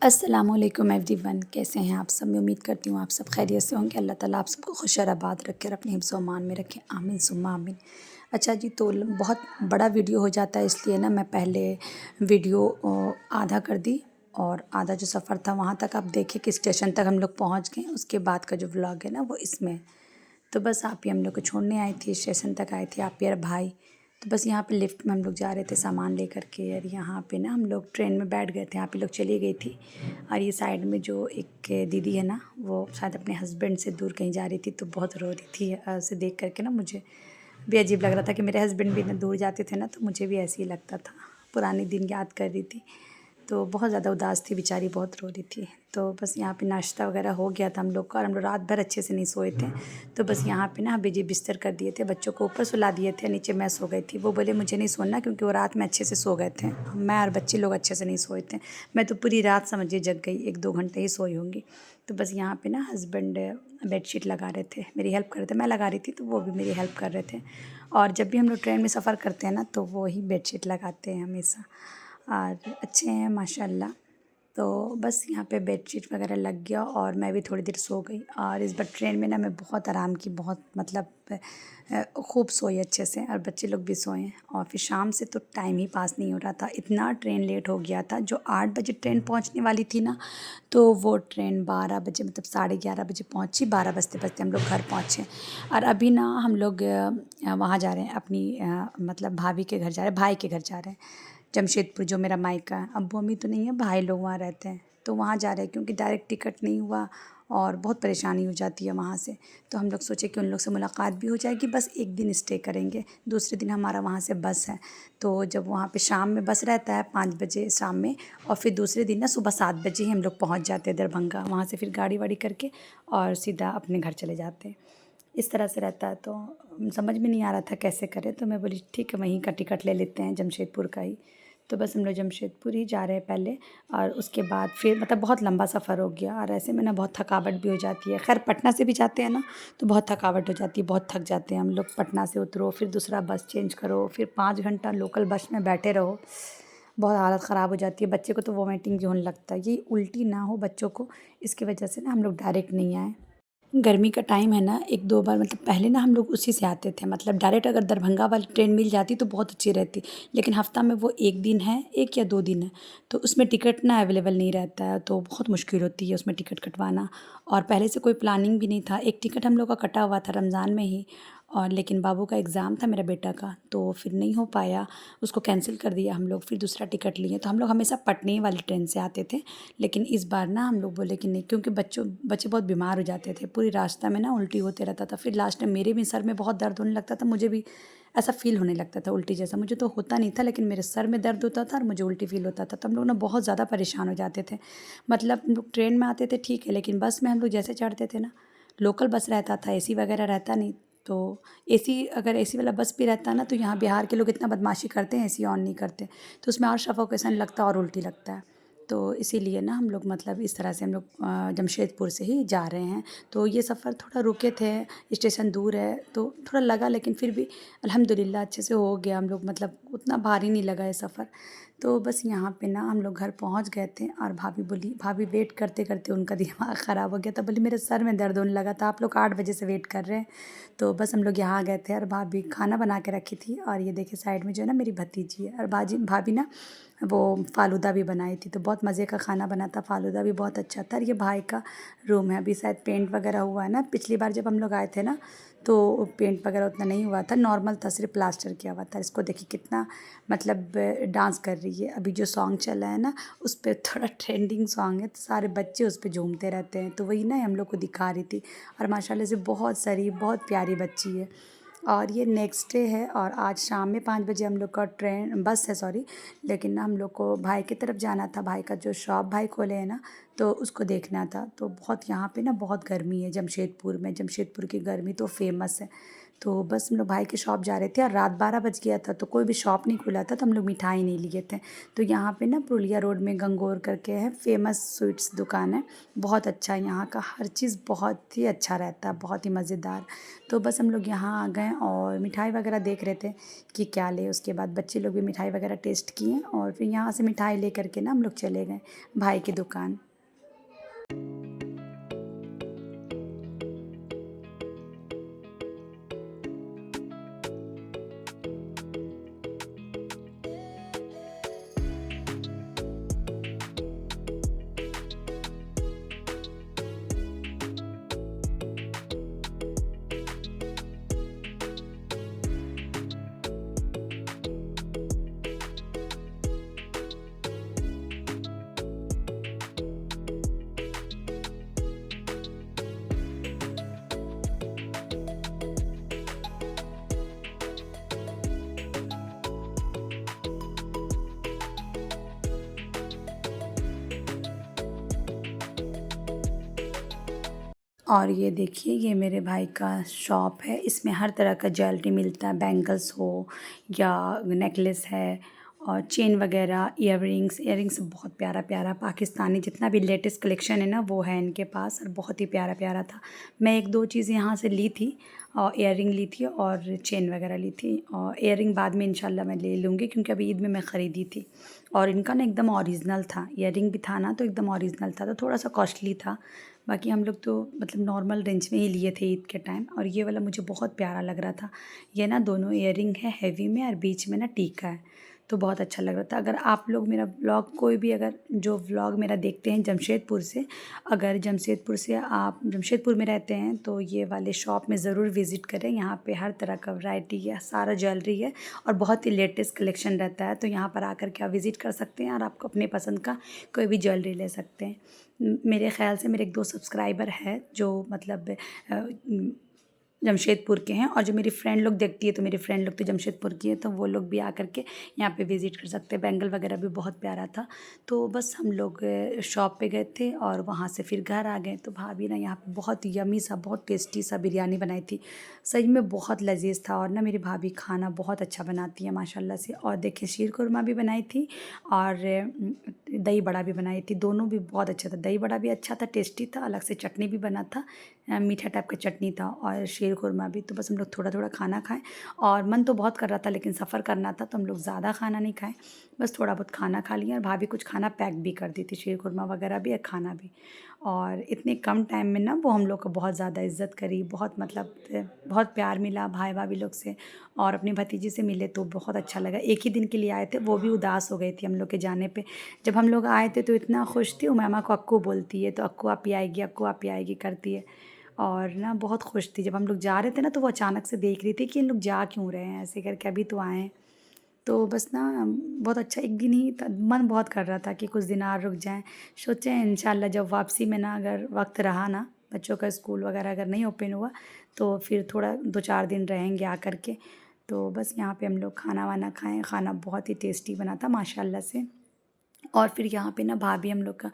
अस्सलामुअलैकुम एवरीवन, कैसे हैं आप सब। मैं उम्मीद करती हूँ आप सब खैरियत से होंगे। अल्लाह ताला आप सबको खुश और आबाद रखे और अपने हिफ्ज़ व अमान में रखें, आमीन सुम्मा आमीन। अच्छा जी, तो बहुत बड़ा वीडियो हो जाता है, इसलिए ना मैं पहले वीडियो आधा कर दी और आधा जो सफ़र था वहाँ तक आप देखें कि स्टेशन तक हम लोग पहुँच गए। उसके बाद का जो व्लॉग है ना वो इसमें। तो बस आप ही हम लोग को छोड़ने आई थी, स्टेशन तक आए थे आप ही और भाई। तो बस यहाँ पे लिफ्ट में हम लोग जा रहे थे सामान लेकर के, और यहाँ पे ना हम लोग ट्रेन में बैठ गए थे, आप ही लोग चली गई थी। और ये साइड में जो एक दीदी है ना, वो शायद अपने हस्बैंड से दूर कहीं जा रही थी, तो बहुत रो रही थी। उसे देख करके ना मुझे भी अजीब लग रहा था कि मेरे हस्बैंड भी इतना दूर जाते थे ना, तो मुझे भी ऐसे ही लगता था। पुराने दिन याद कर रही थी, तो बहुत ज़्यादा उदास थी बेचारी, बहुत रो रही थी। तो बस यहाँ पे नाश्ता वगैरह हो गया था हम लोग का, और हम लोग रात भर अच्छे से नहीं सोए थे। तो बस यहाँ पे ना बेजी बिस्तर कर दिए थे, बच्चों को ऊपर सुला दिए थे, नीचे मैं सो गई थी। वो बोले मुझे नहीं सोना, क्योंकि वो रात में अच्छे से सो गए थे। मैं और बच्चे लोग अच्छे से नहीं सोए थे। मैं तो पूरी रात समझिए जग गई, 1-2 घंटे ही सोई होंगी। तो बस यहाँ पे ना हस्बैंड बेडशीट लगा रहे थे, मेरी हेल्प कर रहे थे। मैं लगा रही थी तो वो भी मेरी हेल्प कर रहे थे। और जब भी हम लोग ट्रेन में सफ़र करते हैं ना, तो वो ही बेडशीट लगाते हैं हमेशा, और अच्छे हैं माशाल्लाह। तो बस यहाँ पे बेडशीट वगैरह लग गया और मैं भी थोड़ी देर सो गई। और इस बार ट्रेन में ना मैं बहुत आराम की, बहुत मतलब खूब सोई अच्छे से, और बच्चे लोग भी सोए। और फिर शाम से तो टाइम ही पास नहीं हो रहा था, इतना ट्रेन लेट हो गया था। जो 8 बजे ट्रेन पहुँचने वाली थी ना, तो वो ट्रेन 12 बजे, मतलब 11:30 बजे पहुँची। 12 बजते बजते हम लोग घर पहुँचे। और अभी ना हम लोग वहाँ जा रहे हैं अपनी मतलब भाभी के घर जा रहे हैं, भाई के घर जा रहे हैं, जमशेदपुर, जो मेरा मायका है। अब्बू अम्मी तो नहीं है, भाई लोग वहाँ रहते हैं, तो वहाँ जा रहे हैं, क्योंकि डायरेक्ट टिकट नहीं हुआ और बहुत परेशानी हो जाती है वहाँ से। तो हम लोग सोचे कि उन लोग से मुलाकात भी हो जाएगी। बस एक दिन स्टे करेंगे, दूसरे दिन हमारा वहाँ से बस है। तो जब वहाँ पे शाम में बस रहता है 5 बजे शाम में, और फिर दूसरे दिन ना सुबह 7 बजे ही हम लोग पहुँच जाते हैं दरभंगा। वहाँ से फिर गाड़ी वाड़ी करके और सीधा अपने घर चले जाते हैं। इस तरह से रहता है। तो समझ में नहीं आ रहा था कैसे करें, तो मैं बोली ठीक है, वहीं का टिकट ले लेते हैं, जमशेदपुर का ही। तो बस हम लोग जमशेदपुर ही जा रहे हैं पहले, और उसके बाद फिर मतलब बहुत लंबा सफ़र हो गया, और ऐसे में ना बहुत थकावट भी हो जाती है। खैर पटना से भी जाते हैं ना, तो बहुत थकावट हो जाती है, बहुत थक जाते हैं हम लोग। पटना से उतरो, फिर दूसरा बस चेंज करो, फिर 5 घंटा लोकल बस में बैठे रहो, बहुत हालत ख़राब हो जाती है। बच्चे को तो वोमिटिंग भी होने लगता है, ये उल्टी ना हो बच्चों को, इसकी वजह से ना हम लोग डायरेक्ट नहीं आए। गर्मी का टाइम है ना, 1-2 बार मतलब पहले ना हम लोग उसी से आते थे, मतलब डायरेक्ट अगर दरभंगा वाली ट्रेन मिल जाती तो बहुत अच्छी रहती। लेकिन हफ़्ता में वो 1 दिन है, 1 या 2 दिन है, तो उसमें टिकट ना अवेलेबल नहीं रहता है, तो बहुत मुश्किल होती है उसमें टिकट कटवाना। और पहले से कोई प्लानिंग भी नहीं था। एक टिकट हम लोग का कटा हुआ था रमज़ान में ही, और लेकिन बाबू का एग्ज़ाम था मेरा बेटा का, तो फिर नहीं हो पाया, उसको कैंसिल कर दिया हम लोग। फिर दूसरा टिकट लिए, तो हम लोग हमेशा पटने वाली ट्रेन से आते थे। लेकिन इस बार ना हम लोग बोले कि नहीं, क्योंकि बच्चे बहुत बीमार हो जाते थे, पूरी रास्ता में ना उल्टी होते रहता था। फिर लास्ट में मेरे भी सर में बहुत दर्द होने लगता था, मुझे भी ऐसा फ़ील होने लगता था उल्टी जैसा। मुझे तो होता नहीं था, लेकिन मेरे सर में दर्द होता था और मुझे उल्टी फ़ील होता था। तो हम लोग ना बहुत ज़्यादा परेशान हो जाते थे। मतलब हम लोग ट्रेन में आते थे ठीक है, लेकिन बस में हम लोग जैसे चढ़ते थे ना, लोकल बस रहता था, एसी वगैरह रहता नहीं। तो एसी, अगर एसी वाला बस भी रहता ना, तो यहाँ बिहार के लोग इतना बदमाशी करते हैं, एसी ऑन नहीं करते, तो उसमें और सफोकेशन लगता है और उल्टी लगता है। तो इसीलिए ना हम लोग मतलब इस तरह से हम लोग जमशेदपुर से ही जा रहे हैं। तो ये सफ़र थोड़ा रुके थे, स्टेशन दूर है तो थोड़ा लगा, लेकिन फिर भी अल्हम्दुलिल्लाह अच्छे से हो गया। हम लोग मतलब उतना भारी नहीं लगा ये सफ़र। तो बस यहाँ पे ना हम लोग घर पहुँच गए थे, और भाभी बोली, भाभी वेट करते करते उनका दिमाग ख़राब हो गया था, बोली मेरे सर में दर्द होने लगा था, आप लोग 8 बजे से वेट कर रहे हैं। तो बस हम लोग यहाँ आ गए थे, और भाभी खाना बना के रखी थी। और ये देखिए साइड में जो है ना मेरी भतीजी है, और भाभी ना वो फ़ालूदा भी बनाई थी, तो बहुत मज़े का खाना बना था, फ़ालूदा भी बहुत अच्छा था। और ये भाई का रूम है, अभी शायद पेंट वगैरह हुआ है ना, पिछली बार जब हम लोग आए थे ना, तो पेंट वगैरह उतना नहीं हुआ था, नॉर्मल था, सिर्फ प्लास्टर किया हुआ था। इसको देखिए कितना मतलब डांस कर रही है। अभी जो सॉन्ग चला है ना, उस पर थोड़ा ट्रेंडिंग सॉन्ग है, तो सारे बच्चे उस पर झूमते रहते हैं, तो वही ना हम लोग को दिखा रही थी। और माशाल्लाह से बहुत शरीफ, बहुत प्यारी बच्ची है। और ये नेक्स्ट डे है, और आज शाम में 5 बजे हम लोग का ट्रेन बस है, सॉरी। लेकिन ना हम लोग को भाई की तरफ जाना था, भाई का जो शॉप भाई खोले हैं ना, तो उसको देखना था। तो बहुत यहाँ पे ना बहुत गर्मी है जमशेदपुर में, जमशेदपुर की गर्मी तो फेमस है। तो बस हम लोग भाई के शॉप जा रहे थे और रात 12 बज गया था, तो कोई भी शॉप नहीं खुला था, तो हम लोग मिठाई नहीं लिए थे। तो यहाँ पे ना पुरुलिया रोड में गंगोर करके है, फेमस स्वीट्स दुकान है, बहुत अच्छा है यहाँ का, हर चीज़ बहुत ही अच्छा रहता है, बहुत ही मज़ेदार। तो बस हम लोग यहाँ आ गए और मिठाई वगैरह देख रहे थे कि क्या ले। उसके बाद बच्चे लोग भी मिठाई वगैरह टेस्ट किए और फिर यहाँ से मिठाई ले करके ना हम लोग चले गए भाई की दुकान। और ये देखिए, ये मेरे भाई का शॉप है, इसमें हर तरह का ज्वेलरी मिलता है, बैंगल्स हो या नेकलेस है और चेन वगैरह, इयररिंग्स बहुत प्यारा प्यारा पाकिस्तानी जितना भी लेटेस्ट कलेक्शन है ना वो है इनके पास, और बहुत ही प्यारा प्यारा था। मैं एक दो चीज़ यहाँ से ली थी और इयररिंग ली थी और चेन वगैरह ली थी, और इयररिंग बाद में इंशाल्लाह मैं ले लूँगी क्योंकि अभी ईद में मैं ख़रीदी थी। और इनका ना एकदम ओरिजिनल था, इयररिंग भी था ना तो एकदम ओरिजिनल था, तो थोड़ा सा कॉस्टली था। बाकी हम लोग तो मतलब नॉर्मल रेंज में ही लिए थे ईद के टाइम, और ये वाला मुझे बहुत प्यारा लग रहा था। ये ना दोनों इयररिंग है हैवी में और बीच में ना टीका है, तो बहुत अच्छा लग रहा था। अगर आप लोग मेरा व्लॉग, कोई भी अगर जो व्लॉग मेरा देखते हैं जमशेदपुर से, अगर जमशेदपुर से आप जमशेदपुर में रहते हैं तो ये वाले शॉप में ज़रूर विज़िट करें। यहाँ पे हर तरह का वैरायटी है, सारा ज्वेलरी है और बहुत ही लेटेस्ट कलेक्शन रहता है, तो यहाँ पर आकर के आप विज़िट कर सकते हैं और आपको अपने पसंद का कोई भी ज्वेलरी ले सकते हैं। मेरे ख़्याल से मेरे एक दो सब्सक्राइबर है जो मतलब जमशेदपुर के हैं, और जो मेरी फ्रेंड लोग देखती है तो मेरी फ्रेंड लोग तो जमशेदपुर की है, तो वो लोग भी आकर के यहाँ पे विज़िट कर सकते हैं। बैंगल वगैरह भी बहुत प्यारा था। तो बस हम लोग शॉप पे गए थे और वहाँ से फिर घर आ गए। तो भाभी ना यहाँ पे बहुत यमी सा, बहुत टेस्टी सा बिरयानी बनाई थी, सच में बहुत लजीज था। और ना मेरी भाभी खाना बहुत अच्छा बनाती है माशाल्लाह से। और देखिए शीर खुरमा भी बनाई थी और दही बड़ा भी बनाई थी, दोनों भी बहुत अच्छा था। दही बड़ा भी अच्छा था, टेस्टी था, अलग से चटनी भी बना था, मीठा टाइप का चटनी था, और शीर खुरमा भी। तो बस हम लोग थोड़ा थोड़ा खाना खाएं, और मन तो बहुत कर रहा था लेकिन सफ़र करना था तो हम लोग ज़्यादा खाना नहीं खाएं, बस थोड़ा बहुत खाना खा लिया। और भाभी कुछ खाना पैक भी कर दी थी, शीर खुरमा वगैरह भी और खाना भी। और इतने कम टाइम में ना वो हम लोग को बहुत ज़्यादा इज़्ज़त करी, बहुत मतलब बहुत प्यार मिला भाई भाभी लोग से, और अपनी भतीजी से मिले तो बहुत अच्छा लगा। एक ही दिन के लिए आए थे, वो भी उदास हो गई थी हम लोग के जाने पे। जब हम लोग आए थे तो इतना खुश थी, उमैमा को अक्कू बोलती है, तो अक्कू आप ही आएगी, अक्कू आप ही आएगी करती है। और ना बहुत खुश थी। जब हम लोग जा रहे थे ना तो वो अचानक से देख रही थी कि इन लोग जा क्यों रहे हैं ऐसे करके, अभी तो आए हैं। तो बस ना बहुत अच्छा, एक दिन ही था, मन बहुत कर रहा था कि कुछ दिन और रुक जाएं। सोचें इंशाल्लाह जब वापसी में ना अगर वक्त रहा ना, बच्चों का स्कूल वगैरह अगर नहीं ओपन हुआ तो फिर थोड़ा 2-4 दिन रहेंगे आकर के। तो बस यहाँ पे हम लोग खाना वाना खाएं, खाना बहुत ही टेस्टी बना था माशाल्लाह से। और फिर यहाँ पे ना भाभी हम लोग का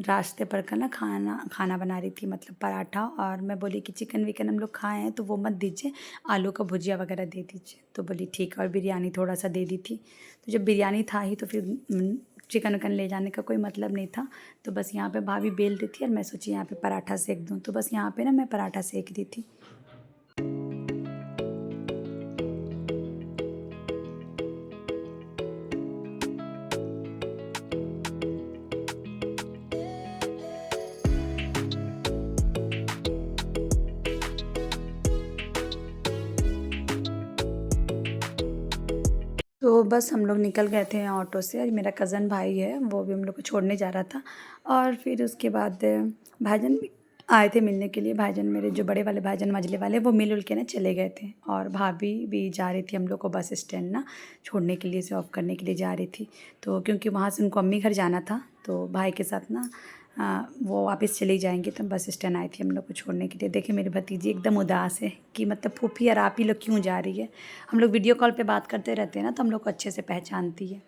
रास्ते पर का ना खाना खाना बना रही थी, मतलब पराठा। और मैं बोली कि चिकन विकन हम लोग खाए हैं तो वो मत दीजिए, आलू का भुजिया वगैरह दे दीजिए। तो बोली ठीक है, और बिरयानी थोड़ा सा दे दी थी। तो जब बिरयानी था ही तो फिर चिकन विकन ले जाने का कोई मतलब नहीं था। तो बस यहाँ पे भाभी बेल रही थी और मैं सोची यहाँ पे पराठा सेक दूँ, तो बस यहाँ पे ना मैं पराठा सेक रही थी। तो बस हम लोग निकल गए थे ऑटो से, और मेरा कज़न भाई है वो भी हम लोग को छोड़ने जा रहा था। और फिर उसके बाद भाईजान भी आए थे मिलने के लिए। भाईजान मेरे जो बड़े वाले भाईजान मझले वाले, वो मिल उल के ना चले गए थे, और भाभी भी जा रही थी हम लोग को बस स्टैंड ना छोड़ने के लिए, से ऑफ करने के लिए जा रही थी। तो क्योंकि वहाँ से उनको अम्मी घर जाना था तो भाई के साथ ना वो वापस चली जाएंगी, तो बस स्टैंड आई थी हम लोग को छोड़ने के लिए। देखिए मेरी भतीजी एकदम उदास है कि मतलब फूफी और आप ही लोग क्यों जा रही है। हम लोग वीडियो कॉल पे बात करते रहते हैं ना तो हम लोग को अच्छे से पहचानती है।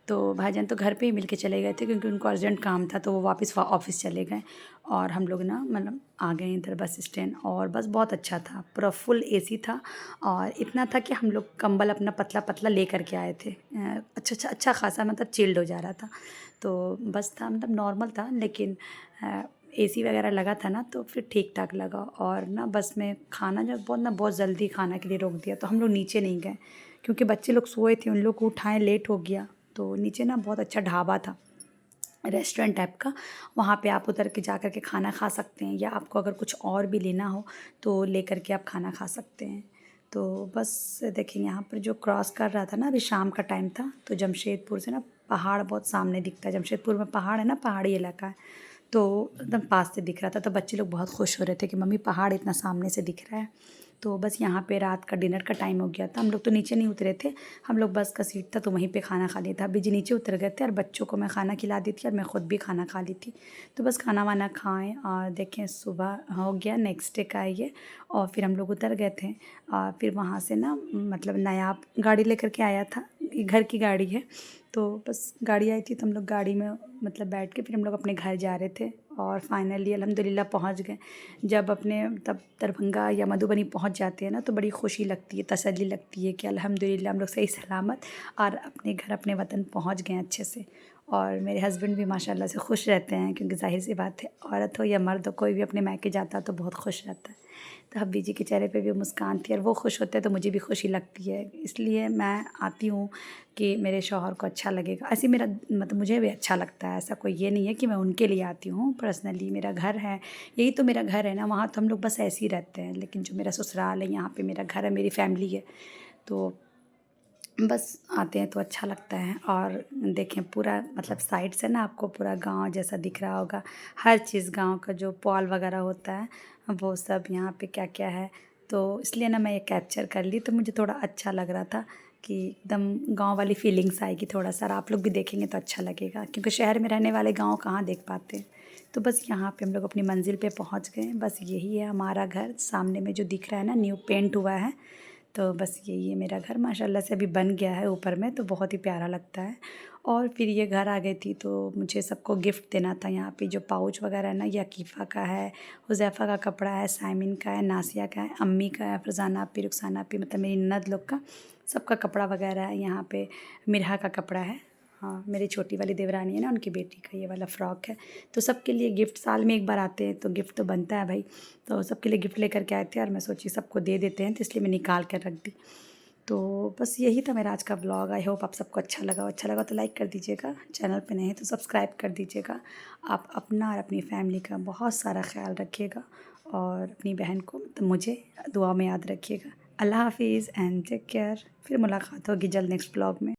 तो भाईजान तो घर पे ही मिल के चले गए थे क्योंकि उनको अर्जेंट काम था, तो वो वापस ऑफिस चले गए और हम लोग ना मतलब आ गए इधर बस स्टैंड। और बस बहुत अच्छा था, पूरा फुल एसी था और इतना था कि हम लोग कंबल अपना पतला पतला ले करके आए थे। अच्छा खासा मतलब चिल्ड हो जा रहा था। तो बस था मतलब नॉर्मल था, लेकिन एसी वगैरह लगा था ना, तो फिर ठीक ठाक लगा। और ना बस में खाना जब बहुत जल्दी खाना के लिए रोक दिया, तो हम लोग नीचे नहीं गए क्योंकि बच्चे लोग सोए थे, उन लोग को उठाएं लेट हो गया। तो नीचे ना बहुत अच्छा ढाबा था, रेस्टोरेंट टाइप का, वहाँ पे आप उतर के जा कर के खाना खा सकते हैं, या आपको अगर कुछ और भी लेना हो तो ले कर के आप खाना खा सकते हैं। तो बस देखिए यहाँ पर जो क्रॉस कर रहा था ना, अभी शाम का टाइम था, तो जमशेदपुर से ना पहाड़ बहुत सामने दिखता है। जमशेदपुर में पहाड़ है ना, पहाड़ी इलाका है, तो एकदम पास से दिख रहा था। तो बच्चे लोग बहुत खुश हो रहे थे कि मम्मी पहाड़ इतना सामने से दिख रहा है। तो बस यहाँ पे रात का डिनर का टाइम हो गया था। हम लोग तो नीचे नहीं उतरे थे, हम लोग बस का सीट था तो वहीं पे खाना खा लिया था। अभी जी नीचे उतर गए थे और बच्चों को मैं खाना खिला दी थी और मैं ख़ुद भी खाना खा ली थी। तो बस खाना वाना खाएँ और देखें सुबह हो गया, नेक्स्ट डे का ये। और फिर हम लोग उतर गए थे और फिर वहाँ से ना मतलब नायाब गाड़ी लेकर के आया था, ये घर की गाड़ी है। तो बस गाड़ी आई थी तो हम लोग गाड़ी में मतलब बैठ के फिर हम लोग अपने घर जा रहे थे। और फाइनली अल्हम्दुलिल्लाह पहुंच गए। जब अपने तब दरभंगा या मधुबनी पहुंच जाते हैं ना, तो बड़ी खुशी लगती है, तसल्ली लगती है कि अल्हम्दुलिल्लाह हम लोग सही सलामत और अपने घर अपने वतन पहुंच गए अच्छे से। और मेरे हस्बैंड भी माशाल्लाह से खुश रहते हैं क्योंकि ज़ाहिर सी बात है, औरत हो या मर्द हो, कोई भी अपने मायके जाता है तो बहुत खुश रहता है। तो हब्बी जी के चेहरे पे भी मुस्कान थी और वो खुश होते हैं तो मुझे भी खुशी लगती है। इसलिए मैं आती हूँ कि मेरे शौहर को अच्छा लगेगा। ऐसे मेरा मतलब मुझे भी अच्छा लगता है, ऐसा कोई ये नहीं है कि मैं उनके लिए आती हूँ। पर्सनली मेरा घर है, यही तो मेरा घर है ना, वहाँ तो हम लोग बस ऐसे ही रहते हैं। लेकिन जो मेरा ससुराल है, यहाँ पे मेरा घर है, मेरी फैमिली है, तो बस आते हैं तो अच्छा लगता है। और देखें पूरा मतलब साइड से ना आपको पूरा गांव जैसा दिख रहा होगा, हर चीज़ गांव का जो पॉल वगैरह होता है वो सब यहाँ पे क्या क्या है। तो इसलिए ना मैं ये कैप्चर कर ली, तो मुझे थोड़ा अच्छा लग रहा था कि एकदम गांव वाली फीलिंग्स आएगी थोड़ा सा। आप लोग भी देखेंगे तो अच्छा लगेगा क्योंकि शहर में रहने वाले गाँव कहाँ देख पाते हैं। तो बस यहाँ पे हम लोग अपनी मंजिल पे पहुँच गए। बस यही है हमारा घर, सामने में जो दिख रहा है ना, न्यू पेंट हुआ है। तो बस यही है मेरा घर, माशाल्लाह से अभी बन गया है ऊपर में, तो बहुत ही प्यारा लगता है। और फिर ये घर आ गई थी तो मुझे सबको गिफ्ट देना था। यहाँ पे जो पाउच वगैरह है ना, ये अकीफ़ा का है, हुज़ैफ़ा का कपड़ा है, साइमिन का है, नासिया का है, अम्मी का है, फरजाना आपी, रुखसाना आपी, मतलब मेरी ननद लोग का सबका कपड़ा वगैरह है। यहाँ पे मिरहा का कपड़ा है, हाँ मेरी छोटी वाली देवरानी है ना, उनकी बेटी का ये वाला फ़्रॉक है। तो सबके लिए गिफ्ट, साल में एक बार आते हैं तो गिफ्ट तो बनता है भाई। तो सबके लिए गिफ्ट लेकर के आए थे और मैं सोची सबको दे देते हैं, तो इसलिए मैं निकाल कर रख दी। तो बस यही था मेरा आज का व्लॉग। आई होप आप सबको अच्छा लगा हो। अच्छा लगा तो लाइक कर दीजिएगा, चैनल पे नए हैं तो सब्सक्राइब कर दीजिएगा। आप अपना और अपनी फैमिली का बहुत सारा ख्याल रखिएगा और अपनी बहन को मतलब मुझे दुआ में याद रखिएगा। अल्लाह हाफिज़ एंड टेक केयर। फिर मुलाकात होगी जल्द नेक्स्ट व्लॉग में।